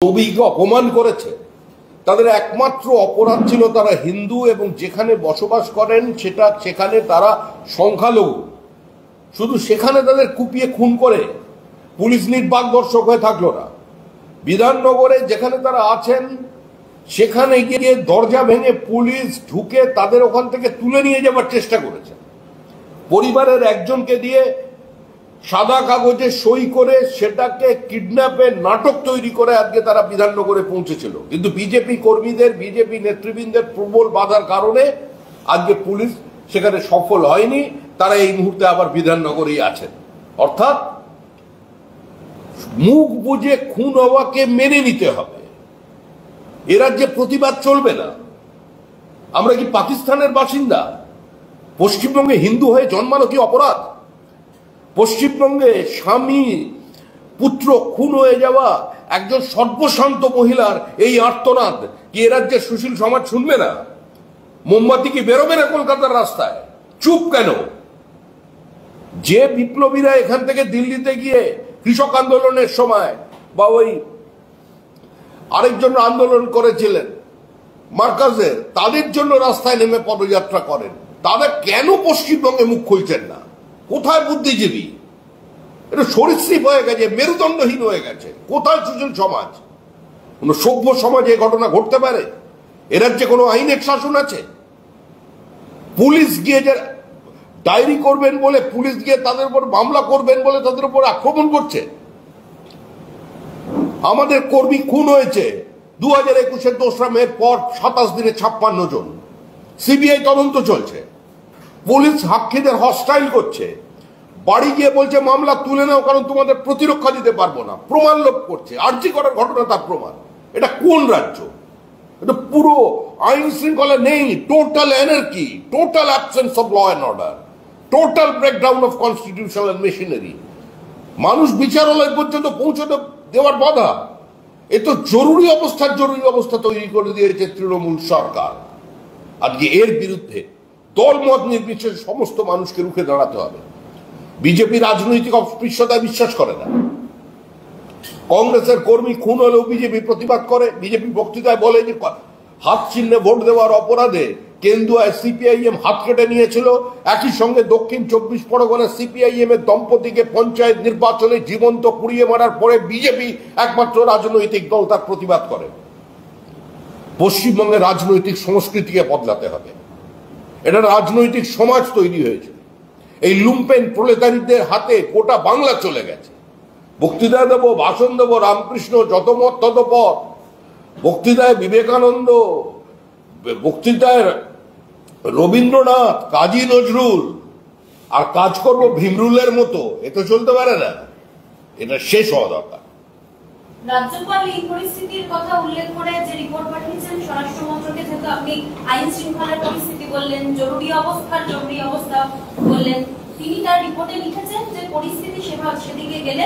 নবীকে অপমান করেছে, তাদের একমাত্র অপরাধ ছিল তারা হিন্দু এবং যেখানে বসবাস করেন সেখানে তারা সংখ্যালঘু। শুধু সেখানে তাদের কুপিয়ে খুন করে পুলিশ নির্বাক দর্শক হয়ে থাকলো না। বিধাননগরে যেখানে তারা আছেন সেখানে গিয়ে দরজা ভেঙে পুলিশ ঢুকে তাদের ওখান থেকে তুলে নিয়ে যাবার চেষ্টা করেছে। পরিবারের একজনকে দিয়ে সাদা কাগজে সই করে সেটাকে কিডন্যাপের নাটক তৈরি করে আজকে তারা বিধাননগরে পৌঁছেছিল, কিন্তু বিজেপি কর্মীদের, বিজেপি নেতৃবৃন্দের প্রবল বাধার কারণে আজকে পুলিশ সেখানে সফল হয়নি। তারা এই মুহূর্তে আবার বিধাননগরেই আছেন। অর্থাৎ মুখ বুঝে খুন হওয়াকে মেনে নিতে হবে, এ রাজ্যে প্রতিবাদ চলবে না। আমরা কি পাকিস্তানের বাসিন্দা? পশ্চিমবঙ্গে হিন্দু হয়ে জন্মানো কি অপরাধ? পশ্চিমবঙ্গে স্বামী পুত্র খুন হয়ে যাওয়া একজন সর্বশান্ত মহিলার এই আর্তনাদ কি এ রাজ্যের সুশীল সমাজ শুনবে না? মোমবাতি কি বেরোবে না কলকাতার রাস্তায়? চুপ কেন? যে বিপ্লবীরা এখান থেকে দিল্লিতে গিয়ে কৃষক আন্দোলনের সময় বা ওই আরেকজন আন্দোলন করেছিলেন মার্কাজের, তাদের জন্য রাস্তায় নেমে পদযাত্রা করেন, তারা কেন পশ্চিমবঙ্গে মুখ খুলছেন না? কোথায় বুদ্ধিজীবী? এটা সরীসৃপ হয়ে গেছে, মেরুদণ্ডহীন হয়ে গেছে। কোথায় সুশীল সমাজ? কোন সভ্য সমাজে এই ঘটনা ঘটতে পারে? এ রাজ্যে কোনো আইনের শাসন আছে? পুলিশ গিয়ে যে ডায়েরি করবেন বলে, পুলিশ গিয়ে তাদের উপর মামলা করবেন বলে তাদের উপর আক্রমণ করছে। আমাদের কর্মী খুন হয়েছে 2021-এর 2রা মের পর 27 দিনে 56 জন। সিবিআই তদন্ত চলছে। পুলিশ সাক্ষীদের হস্টাইল করছে, বাড়ি গিয়ে বলছে মামলা তুলে নাও কারণ তোমাদের প্রতিরক্ষা দিতে পারবো না। প্রমাণ লোপ করছে, আরজি করার ঘটনা তার প্রমাণ। এটা কোন রাজ্য? এটা পুরো আইন শৃঙ্খলা নেই, total anarchy, total absence of law and order, total breakdown of constitutional machinery. মানুষ বিচারালয় পর্যন্ত পৌঁছতে দেওয়ার বাধা। এ তো জরুরি অবস্থা তৈরি করে দিয়েছে তৃণমূল সরকার। আজকে এর বিরুদ্ধে দলমত নির্বিশেষে সমস্ত মানুষকে রুখে দাঁড়াতে হবে। বিজেপি রাজনৈতিক অস্পৃশ্যতায় বিশ্বাস করে না। কংগ্রেসের কর্মী খুন হলেও বিজেপি প্রতিবাদ করে। বিজেপি বক্তৃতায় বলে যে হাত চিহ্নে ভোট দেওয়ার অপরাধে কেন্দুয়ায় সিপিআইএম হাত কেটে নিয়েছিল। একই সঙ্গে দক্ষিণ 24 পরগনার সিপিআইএম এর দম্পতিকে পঞ্চায়েত নির্বাচনে জীবন্ত পুড়িয়ে মারার পরে বিজেপি একমাত্র রাজনৈতিক দল তার প্রতিবাদ করে। পশ্চিমবঙ্গের রাজনৈতিক সংস্কৃতিকে বদলাতে হবে। এটা রাজনৈতিক সমাজ তৈরি হয়েছে, এই লুম্পেন প্রলেতারিদের হাতে গোটা বাংলা চলে গেছে। বক্তৃতা দেব, ভাষণ দেব, রামকৃষ্ণ যত মত তত পথ, বক্তৃতায় বিবেকানন্দ, বক্তৃতায় রবীন্দ্রনাথ, কাজী নজরুল, আর কাজ করব ভীমরুলের মতো। এ তো চলতে পারে না, এটা শেষ হওয়া দরকার। রাজ্যপাল এই পরিস্থিতির কথা উল্লেখ করে যে রিপোর্ট পাঠিয়েছেন স্বরাষ্ট্র মন্ত্রকে, যেহেতু আপনি আইন শৃঙ্খলার পরিস্থিতি বললেন, জরুরি অবস্থা বললেন, তিনি তার রিপোর্টে লিখেছেন যে পরিস্থিতি সেদিকে গেলে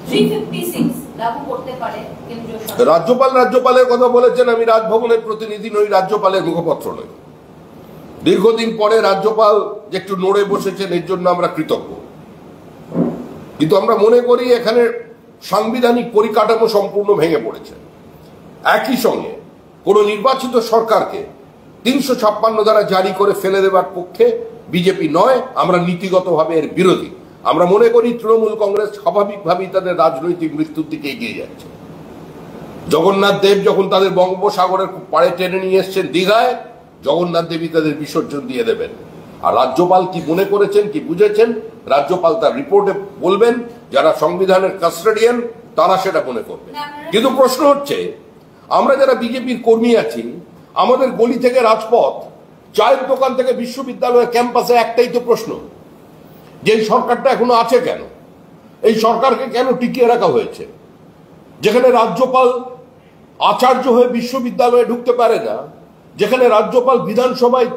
356 লাগু করতে পারে কেন্দ্রীয় সরকার। রাজ্যপালের কথা বলেছেন। আমি রাজভবনের প্রতিনিধি নই, রাজ্যপালের মুখপত্র নই। দীর্ঘদিন পরে রাজ্যপাল যে একটু নড়ে বসেছেন এর জন্য আমরা কৃতজ্ঞ, কিন্তু আমরা মনে করি এখানে সাংবিধানিক পরিকাঠামো সম্পূর্ণ ভেঙে পড়েছে। একই সঙ্গে কোন নির্বাচিত সরকারকে 356 ধারা জারি করে ফেলে দেওয়ার পক্ষে বিজেপি নয়, আমরা নীতিগতভাবে এর বিরোধী। আমরা মনে করি তৃণমূল কংগ্রেস স্বাভাবিকভাবেই তাদের রাজনৈতিক মৃত্যুর দিকে এগিয়ে যাচ্ছে। জগন্নাথ দেব যখন তাদের বঙ্গোপসাগরের পাড়ে টেনে নিয়ে এসছেন দীঘায়, জগন্নাথ দেবী তাদের বিসর্জন দিয়ে দেবেন। আর রাজ্যপাল কি মনে করেছেন, কি বুঝেছেন, রাজ্যপাল তার রিপোর্টে বলবেন। যারা সংবিধানের কাস্টোডিয়ান তারা সেটা মনে করবেন। কিন্তু প্রশ্ন হচ্ছে, আমরা যারা বিজেপির কর্মী আছি, আমাদের গলি থেকে রাজপথ, চায়ের দোকান থেকে বিশ্ববিদ্যালয়ের ক্যাম্পাসে একটাই তো প্রশ্ন, যে এই সরকারটা এখনো আছে কেন? এই সরকারকে কেন টিকিয়ে রাখা হয়েছে? যেখানে রাজ্যপাল আচার্য হয়ে বিশ্ববিদ্যালয়ে ঢুকতে পারে না, যেখানে রাজ্যপাল বিধানসভায়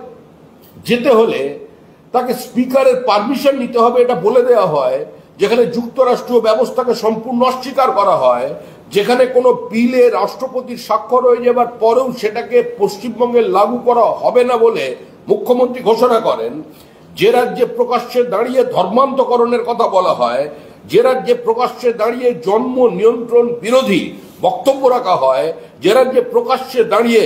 যেতে হলে তাকে স্পিকারের পারমিশন নিতে হবে এটা বলে দেওয়া হয়, যেখানে যুক্তরাষ্ট্রীয় ব্যবস্থাকে সম্পূর্ণ অস্বীকার করা হয়, যেখানে কোনো বিলে রাষ্ট্রপতির স্বাক্ষর হয়ে যাবার পরেও সেটাকে পশ্চিমবঙ্গে লাগু করা হবে না বলে মুখ্যমন্ত্রী ঘোষণা করেন, যে রাজ্যে প্রকাশ্যে দাঁড়িয়ে ধর্মান্তকরণের কথা বলা হয়, যে রাজ্যে প্রকাশ্যে দাঁড়িয়ে জন্ম নিয়ন্ত্রণ বিরোধী বক্তব্য রাখা হয়, যে রাজ্যে প্রকাশ্যে দাঁড়িয়ে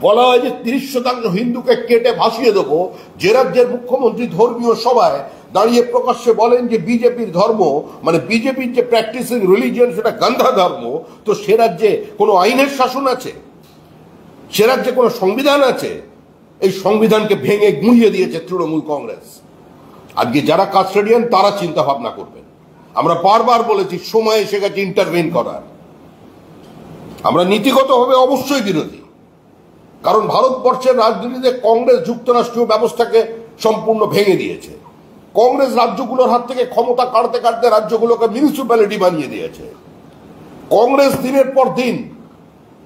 বলা হয় যে 30% হিন্দুকে কেটে ভাসিয়ে দেবো, যে রাজ্যের মুখ্যমন্ত্রী ধর্মীয় সভায় দাঁড়িয়ে প্রকাশ্যে বলেন যে বিজেপির ধর্ম মানে বিজেপির যে প্র্যাকটিসিং রিলিজিয়ন সেটা গান্ধা ধর্ম, তো সে রাজ্যে কোনো আইনের শাসন আছে? সে রাজ্যে কোনো সংবিধান আছে? এই সংবিধানকে ভেঙে গুঁড়িয়ে দিয়েছে তৃণমূল কংগ্রেস। আজকে যারা কাস্টোডিয়ান তারা চিন্তা ভাবনা করবেন। আমরা বারবার বলেছি সময় এসে গেছে ইন্টারভেন করার। আমরা নীতিগতভাবে অবশ্যই বিরোধী, কারণ ভারতবর্ষের রাজনীতিতে কংগ্রেস যুক্তরাষ্ট্রীয় ব্যবস্থাকে সম্পূর্ণ ভেঙে দিয়েছে। কংগ্রেস রাজ্যগুলোর হাত থেকে ক্ষমতা কাটতে কাটতে রাজ্যগুলোকে মিউনিসিপ্যালিটি বানিয়ে দিয়েছে। কংগ্রেস দিনের পর দিন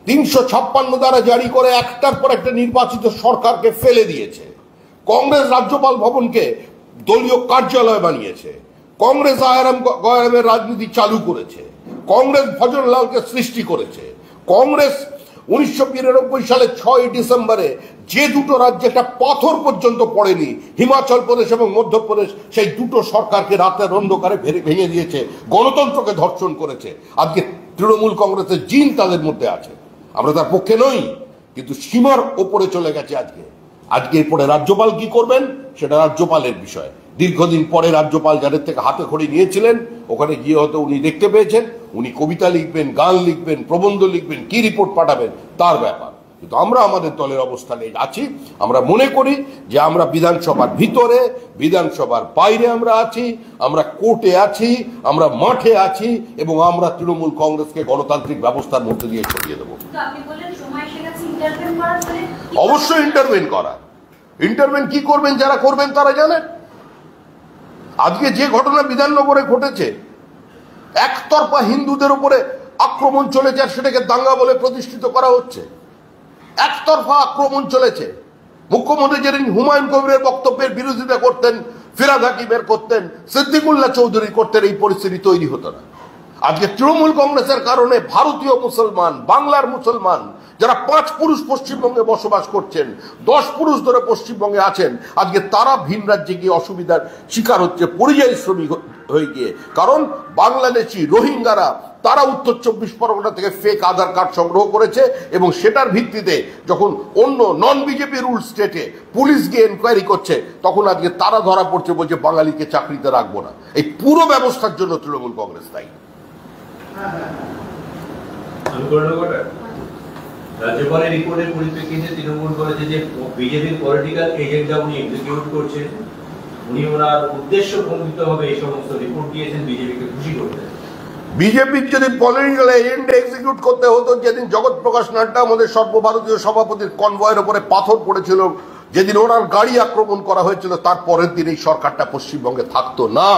356 দ্বারা জারি করে একটার পর একটা নির্বাচিত সরকারকে ফেলে দিয়েছে। কংগ্রেস রাজ্যপাল ভবনকে দলীয় কার্যালয় বানিয়েছে। কংগ্রেস আয়ারাম গয়ারামের রাজনীতি চালু করেছে। কংগ্রেস ভজনলালকে সৃষ্টি করেছে। কংগ্রেস 1992 সালে 6 ডিসেম্বরে যে দুটো রাজ্যে একটা পাথর পর্যন্ত পড়েনি, হিমাচল প্রদেশ এবং মধ্যপ্রদেশ, সেই দুটো সরকারকে রাতের অন্ধকারে ভেঙে দিয়েছে, গণতন্ত্রকে ধর্ষণ করেছে। আজকে তৃণমূল কংগ্রেসের জিন তাদের মধ্যে আছে। আমরা তার পক্ষে নই, কিন্তু সীমার ওপরে চলে গেছে। আজকে এরপরে রাজ্যপাল কি করবেন সেটা রাজ্যপালের বিষয়। দীর্ঘদিন পরে রাজ্যপাল যাদের থেকে হাতে খড়ি নিয়েছিলেন, ওখানে গিয়ে হয়তো উনি দেখতে পেয়েছেন উনি কবিতা লিখবেন, গান লিখবেন, প্রবন্ধ লিখবেন, কি রিপোর্ট পাঠাবেন তার ব্যাপার। কিন্তু আমরা আমাদের দলের অবস্থানে আছি। আমরা মনে করি যে আমরা বিধানসভার ভিতরে, বিধানসভার বাইরে আমরা আছি, আমরা কোর্টে আছি, আমরা মাঠে আছি, এবং আমরা তৃণমূল কংগ্রেসকে গণতান্ত্রিক ব্যবস্থার মধ্যে দিয়ে ছড়িয়ে দেবো। অবশ্যই ইন্টারভেন করা। ইন্টারভেন কি করবেন যারা করবেন তারা জানেন। আজকে যে ঘটনা বিধাননগরে ঘটেছে, একতরফা হিন্দুদের উপরে আক্রমণ চলেছে আর সেটাকে দাঙ্গা বলে প্রতিষ্ঠিত করা হচ্ছে। একতরফা আক্রমণ চলেছে। মুখ্যমন্ত্রী যেদিন হুমায়ুন কবিরের বক্তব্যের বিরোধিতা করতেন, ফিরহাদ হাকিমের করতেন, সিদ্দিকুল্লাহ চৌধুরী করতেন, এই পরিস্থিতি তৈরি হতো না। আজকে তৃণমূল কংগ্রেসের কারণে ভারতীয় মুসলমান, বাংলার মুসলমান যারা 5 পুরুষ পশ্চিমবঙ্গে বসবাস করছেন, 10 পুরুষ ধরে পশ্চিমবঙ্গে আছেন, আজকে তারা ভিন রাজ্যে গিয়ে অসুবিধার শিকার হচ্ছে, পরিযায়ী শ্রমিক হয়ে গিয়ে। কারণ বাংলাদেশি রোহিঙ্গারা তারা উত্তর 24 পরগনা থেকে ফেক আধার কার্ড সংগ্রহ করেছে, এবং সেটার ভিত্তিতে যখন অন্য নন বিজেপি রুল স্টেটে পুলিশ গিয়ে এনকোয়ারি করছে, তখন আজকে তারা ধরা পড়ছে, বলছে বাঙালিকে চাকরিতে রাখবো না। এই পুরো ব্যবস্থার জন্য তৃণমূল কংগ্রেস দায়ী। রাজ্যপালের রিপোর্টের পরিপ্রেক্ষিতে তৃণমূল বলেছে যে বিজেপির পলিটিক্যাল এজেন্ডা উনি এক্সিকিউট করছেন। উনি ওনার উদ্দেশ্য প্রণোদিতভাবে এই সমস্ত রিপোর্ট দিয়েছেন বিজেপিকে খুশি করতে। বিজেপির যদি পলিটিক্যাল এজেন্ডা এক্সিকিউট করতে হতো, যেদিন জগৎ প্রকাশ নাড্ডা আমাদের সর্বভারতীয় সভাপতির কনভয়ের উপরে পাথর পড়েছিল, যেদিন ওনার গাড়ি আক্রমণ করা হয়েছিল, তার পরের দিন এই সরকারটা পশ্চিমবঙ্গে থাকতো না।